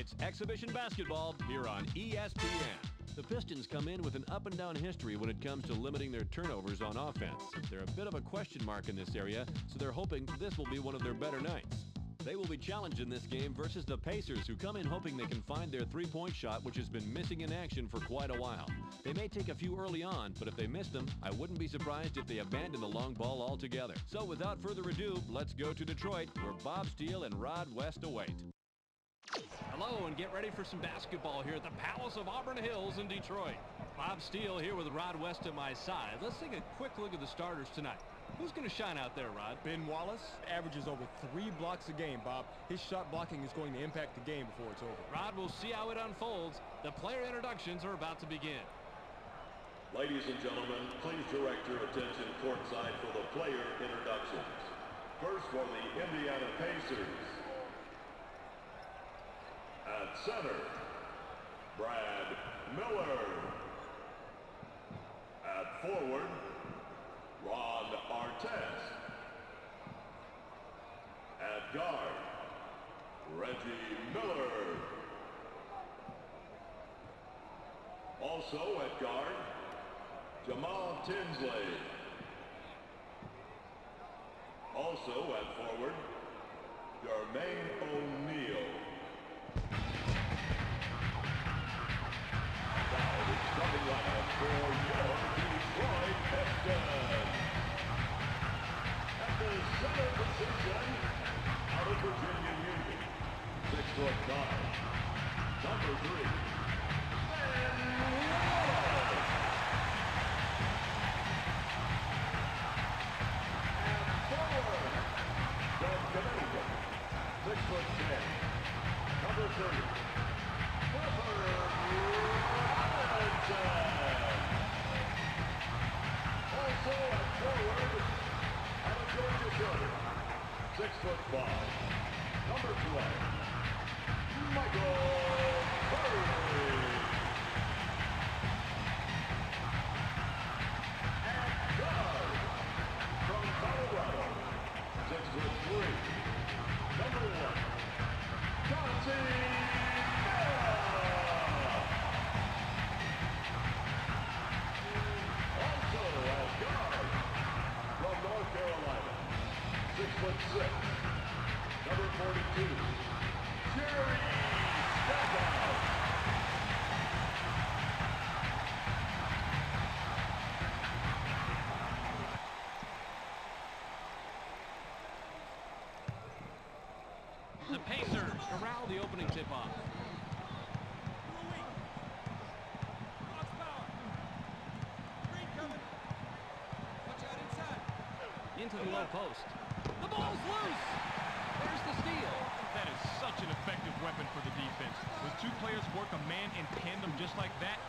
It's exhibition basketball here on ESPN. The Pistons come in with an up-and-down history when it comes to limiting their turnovers on offense. They're a bit of a question mark in this area, so they're hoping this will be one of their better nights. They will be challenged in this game versus the Pacers, who come in hoping they can find their three-point shot, which has been missing in action for quite a while. They may take a few early on, but if they miss them, I wouldn't be surprised if they abandon the long ball altogether. So without further ado, let's go to Detroit, where Bob Steele and Rod West await. Hello, and get ready for some basketball here at the Palace of Auburn Hills in Detroit. Bob Steele here with Rod West at my side. Let's take a quick look at the starters tonight. Who's going to shine out there, Rod? Ben Wallace averages over 3 blocks a game, Bob. His shot blocking is going to impact the game before it's over. Rod, we'll see how it unfolds. The player introductions are about to begin. Ladies and gentlemen, please direct your attention courtside for the player introductions. First for the Indiana Pacers. At center, Brad Miller. At forward, Ron Artest. At guard, Reggie Miller. Also at guard, Jamal Tinsley. Also at forward, Jermaine O'Neal. Starting lineup for your Detroit Pistons. At the center position, out of Virginia Union, 6'5", number 3, Ben Wallace. And forward, from Connecticut, 6'10", number 30, also at forward, out of Georgia Southern, 6'5", number 12, Michael Curry. At guard, from Colorado, 6'3", number 1, Chauncey Billups. North Carolina, 6'6", number 42, Jerry Stackhouse. The Pacers corral the opening tip-off. Into the low post. The ball's loose. There's the steal. That is such an effective weapon for the defense. When two players work a man in tandem just like that,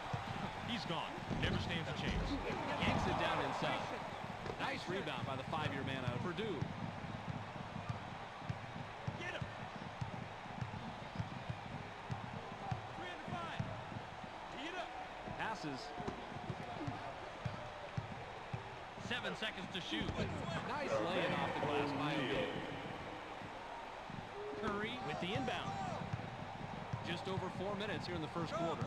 he's gone. Never stands a chance. Yanks it down inside. Nice rebound by the 5-year man out of Purdue. Get him. 3 and 5. Get up. Passes. 7 seconds to shoot. Nice laying off the glass by O'Neal. Curry with the inbound. Just over 4 minutes here in the first quarter.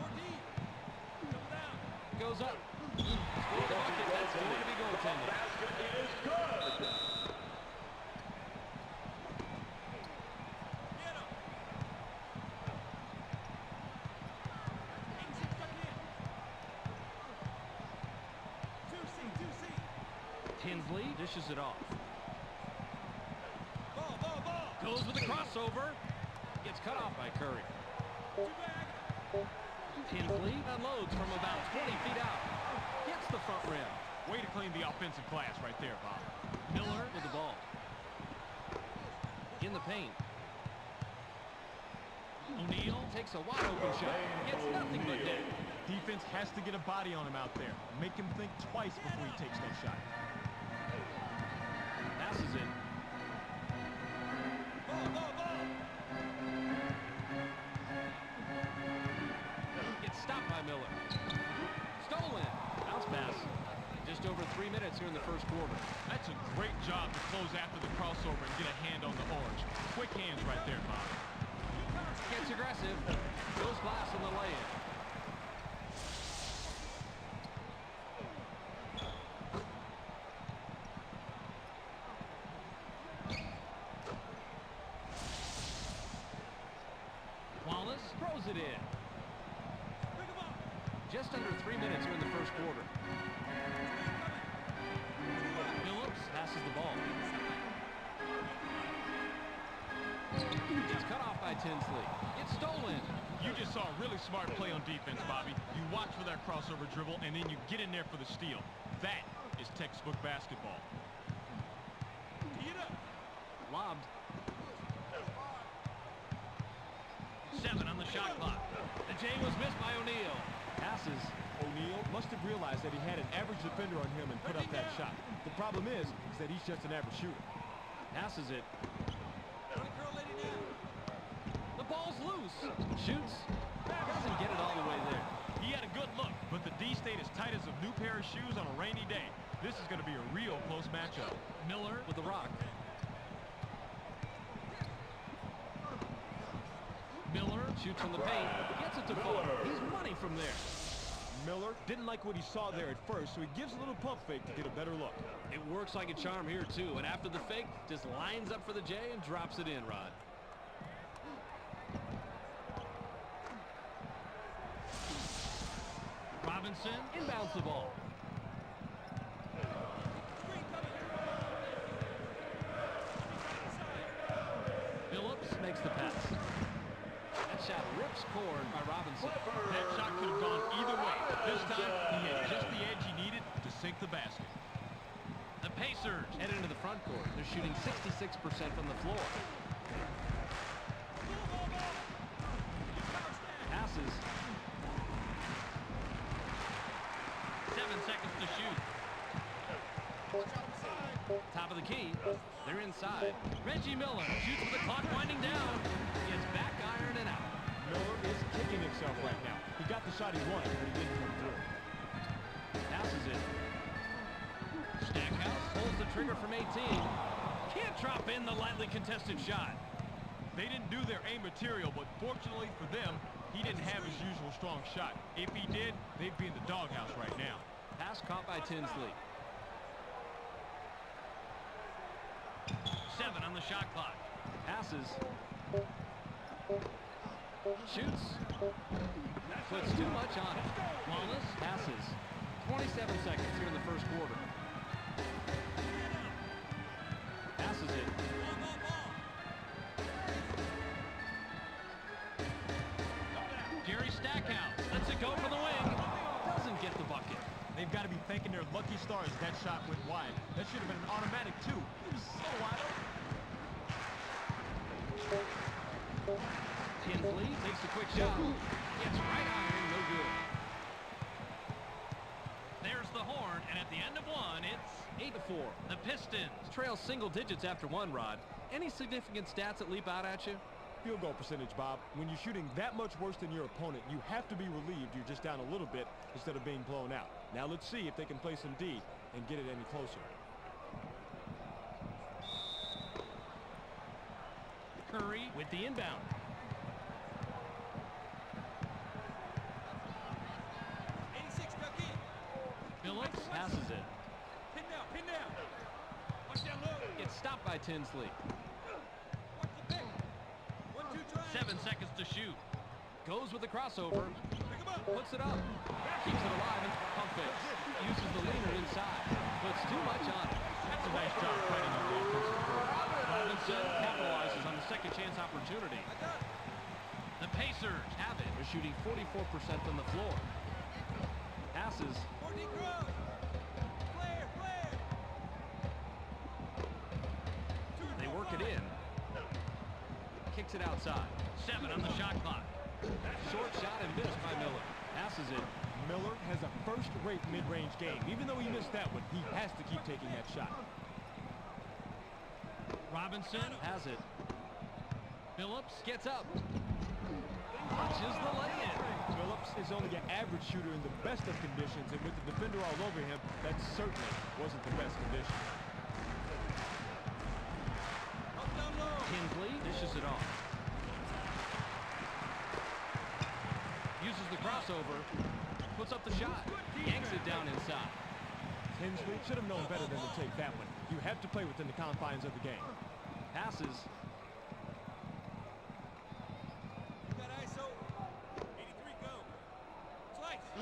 Goes up. Scored the bucket. That's going to be goaltending. Basket is good. Tinsley dishes it off. Goes with the crossover. Gets cut off by Curry. Tinsley unloads from about 20 feet out. Hits the front rim. Way to clean the offensive glass right there, Bob. Miller with the ball. In the paint. O'Neal takes a wide open shot. Gets nothing but net. Defense has to get a body on him out there. Make him think twice before he takes that shot. Passes in. Gets stopped by Miller. Stolen. Bounce pass. Just over 3 minutes here in the first quarter. That's a great job to close after the crossover and get a hand on the orange. Quick hands right there, Bob. Gets aggressive. glass on the lay-in. Wallace throws it in. Just under 3 minutes here in the first quarter. Phillips passes the ball. It's cut off by Tinsley. It's stolen. You just saw a really smart play on defense, Bobby. You watch for that crossover dribble, and then you get in there for the steal. That is textbook basketball. Lobbed. 7 on the shot clock. The J was missed by O'Neal. Passes. O'Neal must have realized that he had an average defender on him and put up that shot. The problem is that he's just an average shooter. Passes it. The ball's loose. Shoots. Doesn't get it all the way there. He had a good look, but the D stayed as tight as a new pair of shoes on a rainy day. This is going to be a real close matchup. Miller with the rock. Miller shoots from the paint. Gets it to fall. He's money from there. Miller didn't like what he saw there at first, so he gives a little pump fake to get a better look. It works like a charm here, too. And after the fake, just lines up for the J and drops it in, Rod. Robinson inbounds the ball. Phillips makes the pass. That shot rips cord by Robinson. That shot could have gone either way. This time, he had just the edge he needed to sink the basket. The Pacers head into the front court. They're shooting 66% from the floor. Passes. 7 seconds to shoot. Top of the key. They're inside. Reggie Miller shoots with the clock winding down. Gets back iron and out. Miller is kicking himself right now. He got the shot he wanted, but he didn't come through. Passes it. Stackhouse pulls the trigger from 18. Can't drop in the lightly contested shot. They didn't do their A material, but fortunately for them, he didn't have his usual strong shot. If he did, they'd be in the doghouse right now. Pass caught by Tinsley. 7 on the shot clock. Passes. Shoots. Puts too much on it. Wallace passes. 27 seconds here in the first quarter. Passes it. Jerry Stackhouse lets it go for the wing. Doesn't get the bucket. They've got to be thanking their lucky stars that shot went wide. That should have been an automatic, too. It was so wide open. Tinsley takes a quick shot. Gets right iron, no good. There's the horn, and at the end of one, it's 8-4. The Pistons trail single digits after one, Rod. Any significant stats that leap out at you? Field goal percentage, Bob. When you're shooting that much worse than your opponent, you have to be relieved you're just down a little bit instead of being blown out. Now let's see if they can play some D and get it any closer. Curry with the inbound. Phillips passes it. Pin down. Watch down low. It's stopped by Tinsley. 7 seconds to shoot. Goes with the crossover. Puts it up. Keeps it alive and pump fakes. Uses the leaner inside. Puts too much on it. That's a nice job fighting on the offensive board. Robinson capitalizes on the second chance opportunity. The Pacers have it. They're shooting 44% from the floor. Passes. They work it in. Kicks it outside. 7 on the shot clock. Short shot and missed by Miller. Passes it. Miller has a first-rate mid-range game. Even though he missed that one, he has to keep taking that shot. Robinson has it. Phillips gets up. Watches the lay-in. Phillips is only an average shooter in the best of conditions, and with the defender all over him, that certainly wasn't the best condition. Tinsley dishes it off. crossover. Puts up the shot. Yanks it down inside. Tinsley should have known better than to take that one. You have to play within the confines of the game. Passes.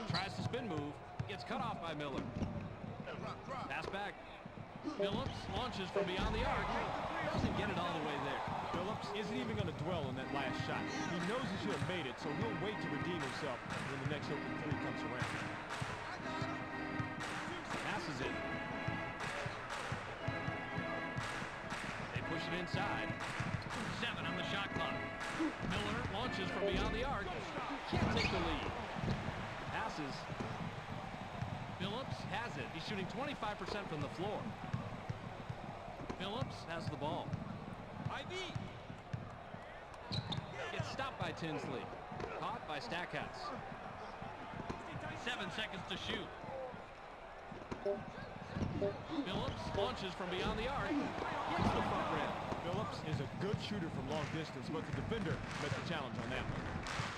Tries to spin move. Gets cut off by Miller. Pass back. Phillips launches from beyond the arc. Doesn't get it all the way there. Phillips isn't even going to dwell on that last shot. He knows he should have made it, so he'll wait to redeem himself when the next open three comes around. Passes it. They push it inside. 7 on the shot clock. Miller launches from beyond the arc. Can't take the lead. Passes. Phillips has it. He's shooting 25% from the floor. Phillips has the ball. Gets stopped by Tinsley. Caught by Stackhouse. 7 seconds to shoot. Phillips launches from beyond the arc. Hits the front rim. Phillips is a good shooter from long distance, but the defender met the challenge on that one.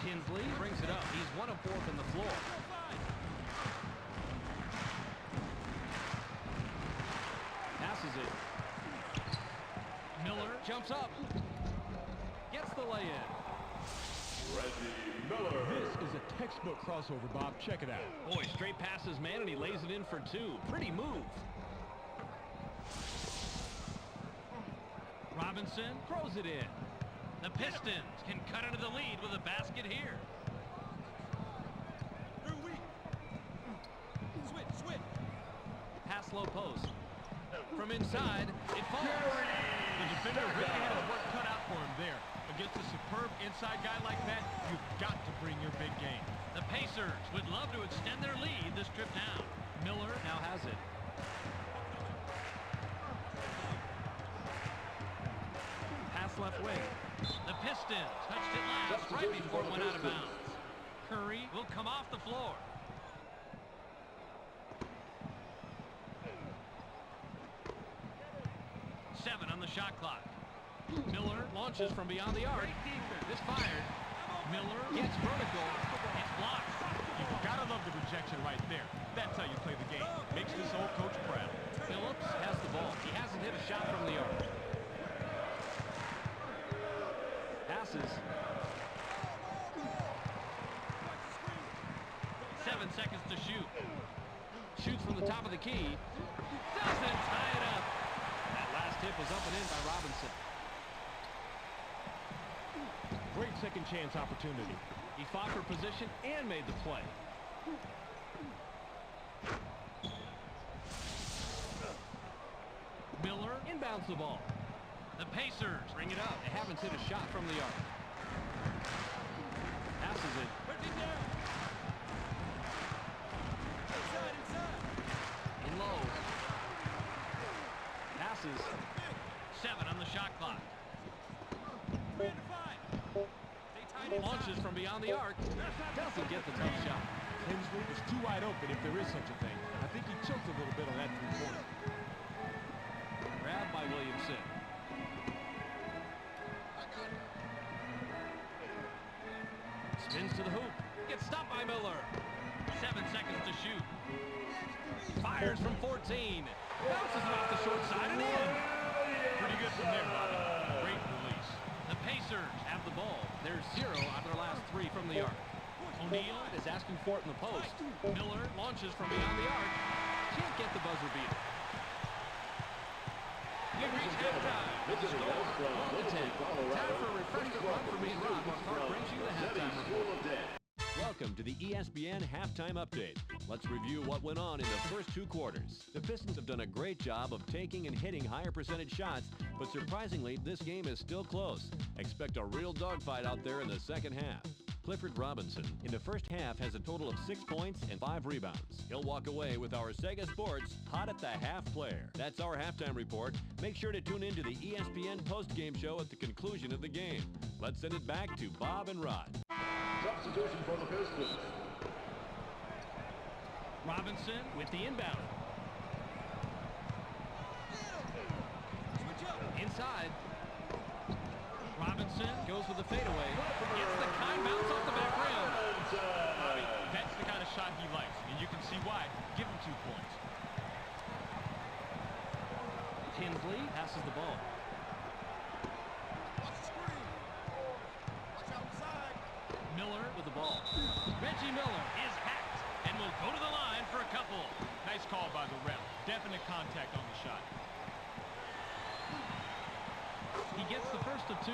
Tinsley brings it up. He's 1 of 4 from the floor. Passes it. Miller jumps up. Gets the lay-in. This is a textbook crossover, Bob. Check it out. Boy, straight passes, man, and he lays it in for 2. Pretty move. Robinson throws it in. The Pistons can cut into the lead with a basket here. Switch. Pass low post. From inside, it falls. The defender really had his work cut out for him there. Against a superb inside guy like that, you've got to bring your big game. The Pacers would love to extend their lead this trip down. Miller now has it. Pass left wing. The Pistons touched it last right before it went out of bounds. Curry will come off the floor. Seven on the shot clock. Miller launches from beyond the arc. This fired. Miller gets vertical. It's blocked. You've got to love the rejection right there. That's how you play the game. Makes this old coach proud. Phillips has the ball. He hasn't hit a shot from the arc. Passes. 7 seconds to shoot. Shoots from the top of the key. Doesn't tie it up. That last tip was up and in by Robinson. Great second chance opportunity. He fought for position and made the play. Miller inbounds the ball. The Pacers bring it up. They haven't hit a shot from the arc. Passes it. In low. Passes. 7 on the shot clock. Launches from beyond the arc. Doesn't get the tough shot. Tinsley is too wide open if there is such a thing. I think he choked a little bit on that three-pointer. Grabbed by Williamson. Spins to the hoop. Gets stopped by Miller. 7 seconds to shoot. Fires from 14. Bounces it off the short side and in. Pretty good from there, Bobby. Great release. The Pacers have the ball. They're 0 out of their last 3 from the arc. O'Neal is asking for it in the post. Miller launches from beyond the arc. Can't get the buzzer beater. We reach halftime. With the score 1-10. Time for a refreshment run for me and Rob. Mark brings you the halftime report. Welcome to the ESPN Halftime Update. Let's review what went on in the first 2 quarters. The Pistons have done a great job of taking and hitting higher percentage shots, but surprisingly, this game is still close. Expect a real dogfight out there in the second half. Clifford Robinson, in the first half, has a total of 6 points and 5 rebounds. He'll walk away with our Sega Sports Hot at the Half player. That's our halftime report. Make sure to tune in to the ESPN postgame show at the conclusion of the game. Let's send it back to Bob and Rod. Substitution for the Pistons. Robinson with the inbound. Inside. Robinson goes with the fadeaway. Gets the kind bounce off the back rim. Miller with the ball. Reggie Miller is hacked and will go to the line for a couple. Nice call by the ref. Definite contact on the shot. He gets the first of two.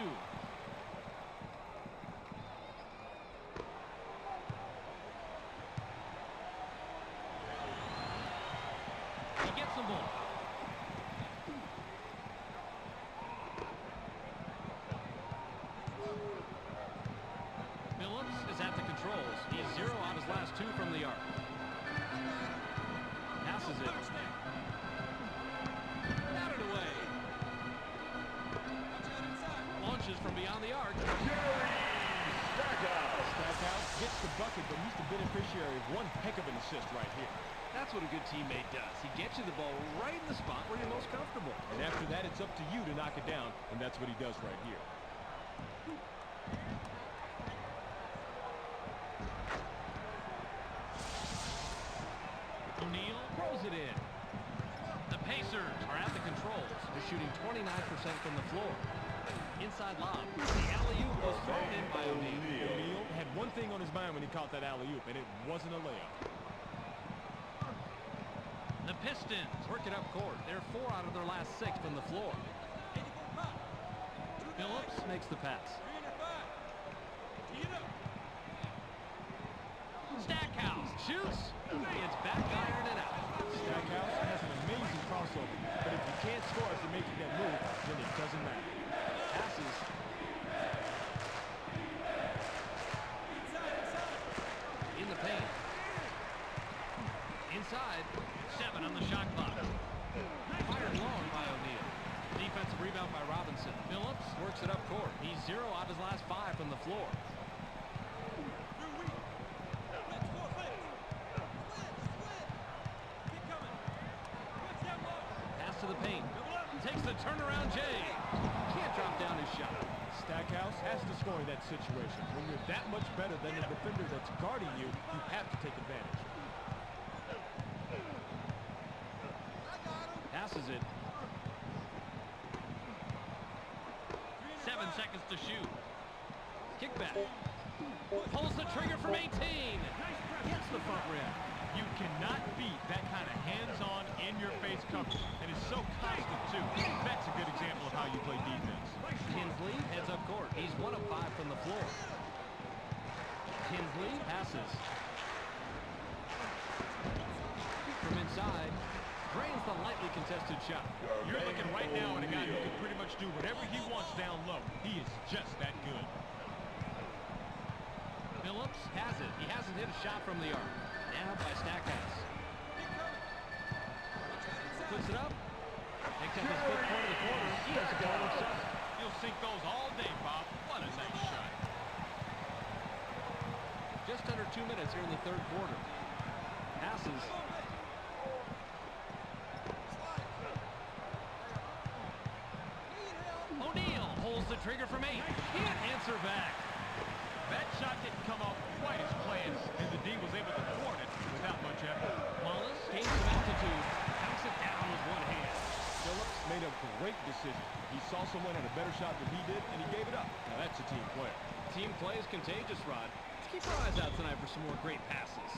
He gets the ball. Phillips is at the controls. He's 0 on his last 2 from the arc. Passes it. Batted away. Launches from beyond the arc. Stackhouse gets the bucket, but he's the beneficiary of one heck of an assist right here. That's what a good teammate does. He gets you the ball right in the spot where you're most comfortable. And after that, it's up to you to knock it down, and that's what he does right here. O'Neal throws it in. The Pacers are at the controls. They're shooting 29% from the floor. Inside lob. The alley-oop was thrown in by O'Neal. O'Neal had one thing on his mind when he caught that alley-oop, and it wasn't a layup. The Pistons work it up court. They're 4 out of their last 6 from the floor. Phillips makes the pass. Stackhouse shoots. It's back iron and out. Stackhouse has an amazing crossover, but if you can't score after making that move, then it doesn't matter. Passes. In the paint. Inside. 7 on the shot clock. Fired long by O'Neal. Defensive rebound by Robinson. Phillips works it up court. He's 0 out of his last 5 from the floor. Pass to the paint. Takes the turnaround J. Can't drop down his shot. Stackhouse has to score in that situation. When you're that much better than the defender that's guarding you, you have to take advantage. Passes it. 7 seconds to shoot. Kick back. Pulls the trigger from 18. Gets the front rim. You cannot beat that kind of hands-on, in-your-face coverage. And it's so constant, too. That's a good example of how you play defense. Kinsley heads up court. He's 1 of 5 from the floor. Kinsley passes. From inside. Drains the lightly contested shot. You're looking right now at a guy who can pretty much do whatever he wants down low. He is just that good. Phillips has it. He hasn't hit a shot from the arc. Now by Stackhouse. Puts it up. Takes up his foot corner of the corner. He has a goal himself. You'll sink those all day, Bob. What a nice shot. Just under 2 minutes here in the third quarter. Passes. O'Neal pulls the trigger from 8. Can't answer back. That shot didn't come off quite as planned, and the D was able to thwart it without much effort. Wallace gains some altitude, knocks it down with one hand. Phillips made a great decision. He saw someone had a better shot than he did, and he gave it up. Now that's a team player. Team play is contagious, Rod. Let's keep our eyes out tonight for some more great passes.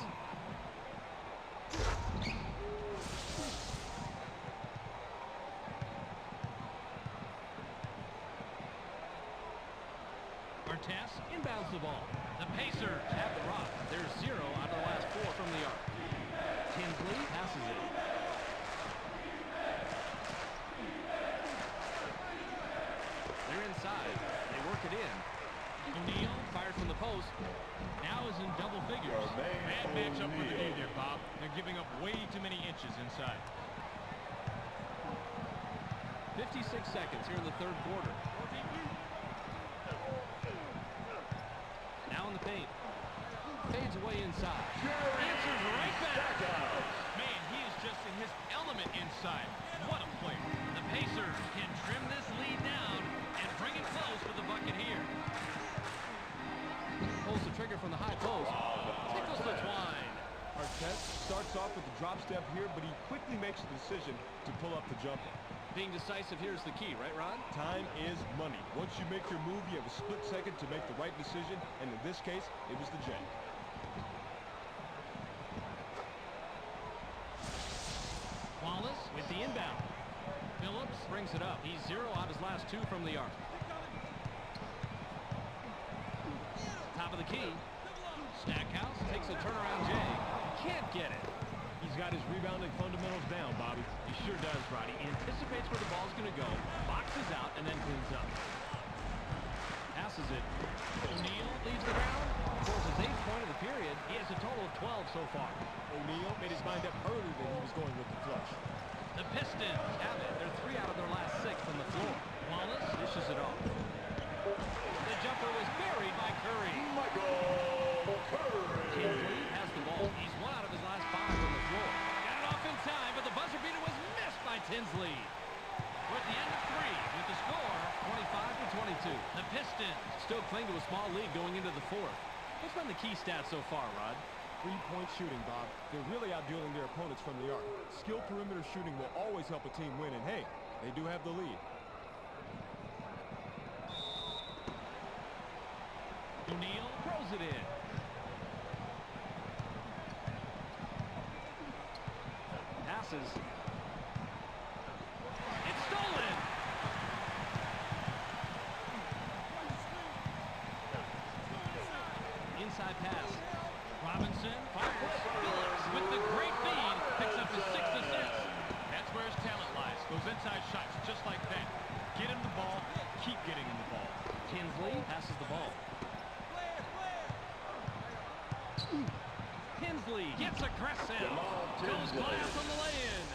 Artest inbounds the ball. The Pacers have the rock. They're 0 out of the last 4 from the arc. Kinsley passes it. They're inside. They work it in. O'Neal fired from the post. Now is in double figures. Bad matchup for the D there, Bob. They're giving up way too many inches inside. 56 seconds here in the third quarter. Now in the paint. Fades away inside. Answers right back. Man, he is just in his element inside. What a play. The Pacers can trim this lead down and bring it close for the bucket here. Pulls the trigger from the high post. Tickles the twine. Artest starts off with the drop step here, but he quickly makes the decision to pull up the jumper. Being decisive here is the key, right, Ron? Time is money. Once you make your move, you have a split second to make the right decision, and in this case, it was the jank. Wallace with the inbound. Phillips brings it up. He's 0 out of his last 2 from the arc. Top of the key. Stackhouse takes a turnaround Jay. Can't get it. He's got his rebounding fundamentals down, Bobby. He sure does, Roddy. Anticipates where the ball's going to go, boxes out, and then cleans up. Passes it. O'Neal leaves the ground. Scores his 8th point of the period. He has a total of 12 so far. O'Neal made his mind up early that he was going with the flush. The Pistons have it. They're 3 out of their last 6 from the floor. Wallace dishes it off. The jumper was buried by Curry. Michael Curry. Tinsley has the ball. He's 1 out of his last 5 from the floor. Got it off in time, but the buzzer beater was missed by Tinsley. We're at the end of 3 with the score 25-22. The Pistons Still cling to a small lead going into the 4th. What's been the key stats so far, Rod? 3-point shooting, Bob. They're really outdueling their opponents from the arc. Skilled perimeter shooting will always help a team win, and hey, they do have the lead. O'Neal throws it in. Passes. It's stolen. Inside pass. Robinson fires. Phillips with the great feed picks up his 6th assist. That's where his talent lies. Those inside shots just like that. Get him the ball. Keep getting him the ball. Tinsley passes the ball. Tinsley gets aggressive. Goes glass on the lay-in.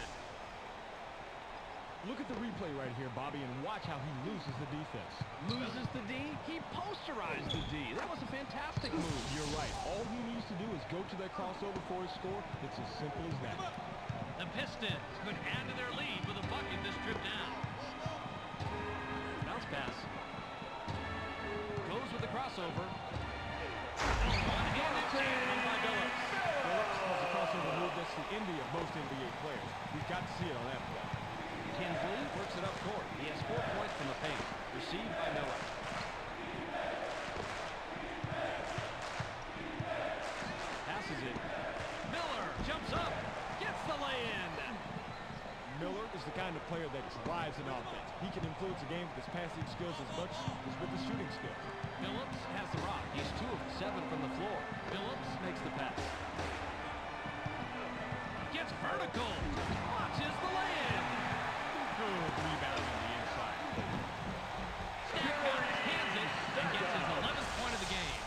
Look at the replay right here, Bobby, and watch how he loses the defense. Loses the D. He posterized the D. That was a fantastic move. You're right. All he needs to do is go to that crossover for his score. It's as simple as that. The Pistons could add to their lead with a bucket this trip down. Bounce pass. Goes with the crossover. One-handed jam by Phillips. Phillips has a crossover move that's the envy of most NBA players. We've got to see it on that play. Tinsley works it up court. He has 4 points from the paint. Received by Miller. Passes it. Miller jumps up. Gets the lay-in. Miller is the kind of player that drives an offense. He can influence a game with his passing skills as much as with his shooting skills. Phillips has the rock. He's 2 of 7 from the floor. Phillips Makes the pass. gets vertical. Watches the lay-in. Good rebound on the inside. Stackhouse hands it and gets his 11th point of the game.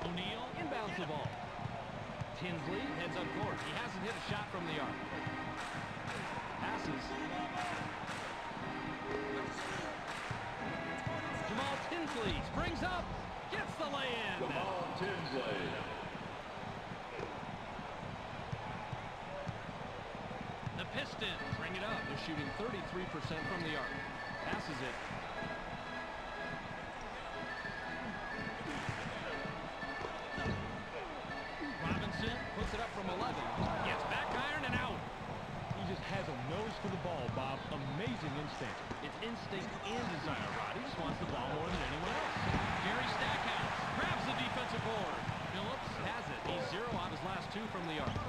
O'Neal inbounds the ball. Tinsley heads up court. He hasn't hit a shot from the arc. Passes. Jamal Tinsley springs up. Gets the lay-in. Jamal Tinsley. The Pistons bring it up. They're shooting 33% from the arc. Passes it. Robinson puts it up from 11. Gets back iron and out. He just has a nose for the ball, Bob. Amazing instinct. It's instinct and desire, Rod. He just wants the ball more than anyone else. Gary Stackhouse grabs the defensive board. Phillips has it. He's 0 on his last 2 from the arc.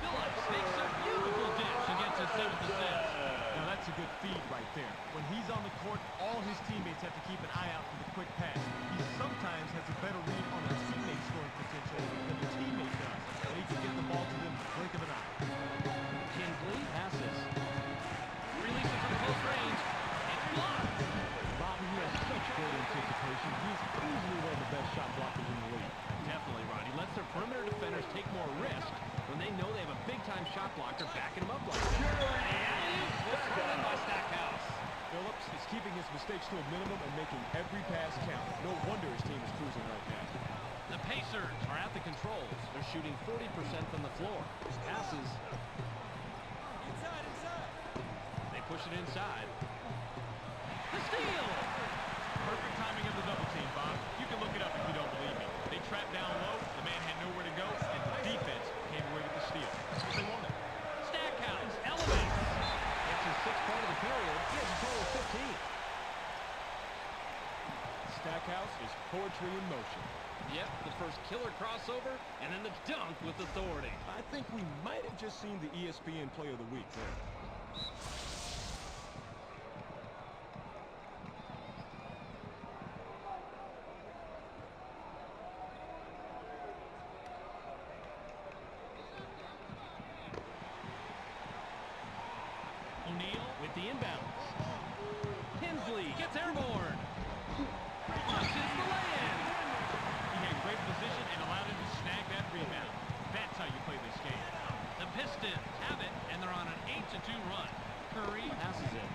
Phillips makes a beautiful dish and gets his 7th assist. Now that's a good feed right there. When he's on the court, all his teammates have to keep an eye out for the quick pass. He sometimes has a better read on his teammate's scoring potential than the teammate does. And he can get the ball to them in the blink of an eye. Tinsley passes. Releases from close range. It's blocked. Bobby, he has such great anticipation. He's easily one of the best shot blockers in the league. Definitely, Rod. He lets their perimeter defenders take more risk when they know they have a big-time shot blocker backing them up like that. And scored by Stackhouse. Phillips is keeping his mistakes to a minimum and making every pass count. No wonder his team is cruising right now. The Pacers are at the controls. They're shooting 40% from the floor. Passes. They push it inside. The steal! Perfect timing of the double team. trapped down low. The man had nowhere to go, and the defense came away with the steal. That's what they wanted. Stackhouse elevates. It's his sixth point of the period. He has a total of 15. Stackhouse is poetry in motion. Yep, the first killer crossover, and then the dunk with authority. I think we might have just seen the ESPN Player of the Week there. O'Neal with the inbound. Hensley gets airborne. Launches the lay-in. He had great position and allowed him to snag that rebound. That's how you play this game. The Pistons have it, and they're on an 8-2 run. Curry passes it.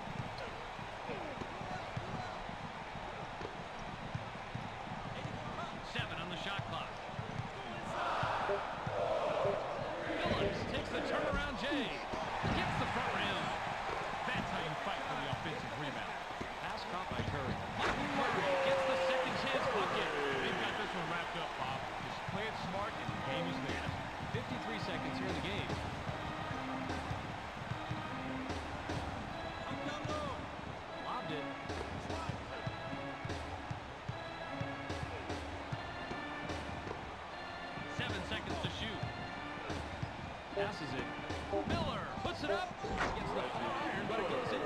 Seven on the shot clock. Phillips takes the turnaround J. Gets the front rim. That's how you fight for the offensive rebound. Pass caught by Curry. Michael Murray gets the second chance bucket. They've got this one wrapped up, Bob. Just play it smart, and the game is theirs. 53 seconds here in the game. Lobbed it. Seven seconds to shoot. Passes it. Miller puts it up. Gets the iron, but it goes in.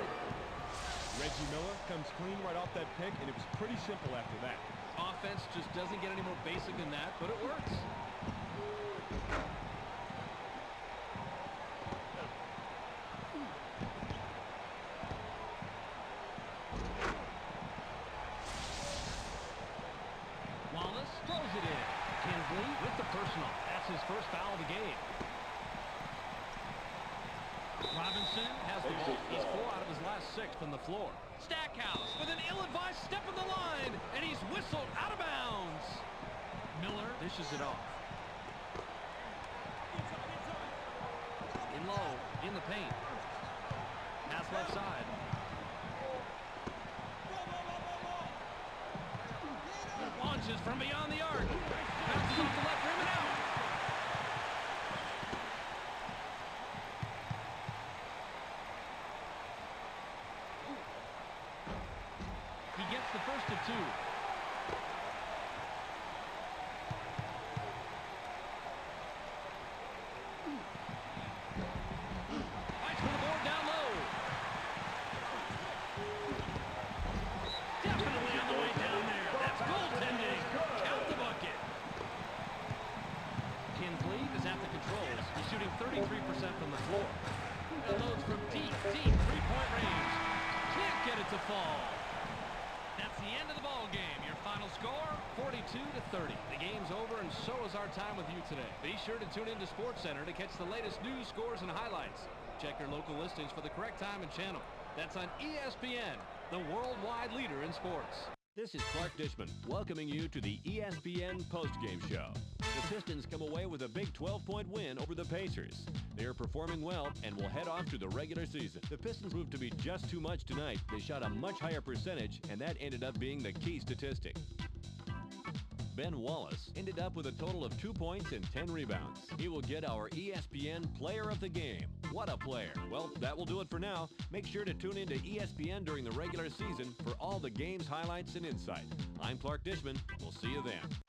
Reggie Miller comes clean right off that pick, and it was pretty simple after that. Offense just doesn't get any more basic than that, but it works. Wallace throws it in. Kinsley with the personal. That's his first foul of the game. Robinson has the ball. He's 4 out of his last 6 from the floor. Stackhouse with an ill-advised step in the line, and he's whistled out of bounds. Miller dishes it off. In low, in the paint. Pass left side. Launches from beyond the arc. Bounces off the left rim and out. He gets the first of 2. Fights for the board down low. Definitely on the way down there. That's goaltending. Count the bucket. Kinsley is at the controls. He's shooting 33% from the floor. And loads from deep, three-point range. Can't get it to fall. That's the end of the ball game. Your final score, 42-30. The game's over, and so is our time with you today. Be sure to tune into SportsCenter to catch the latest news, scores, and highlights. Check your local listings for the correct time and channel. That's on ESPN, the worldwide leader in sports. This is Clark Dishman welcoming you to the ESPN Postgame Show. The Pistons come away with a big 12-point win over the Pacers. They are performing well and will head off to the regular season. The Pistons proved to be just too much tonight. They shot a much higher percentage, and that ended up being the key statistic. Ben Wallace ended up with a total of 2 points and 10 rebounds. He will get our ESPN Player of the Game. What a player. Well, that will do it for now. Make sure to tune into ESPN during the regular season for all the game's highlights and insight. I'm Clark Dishman. We'll see you then.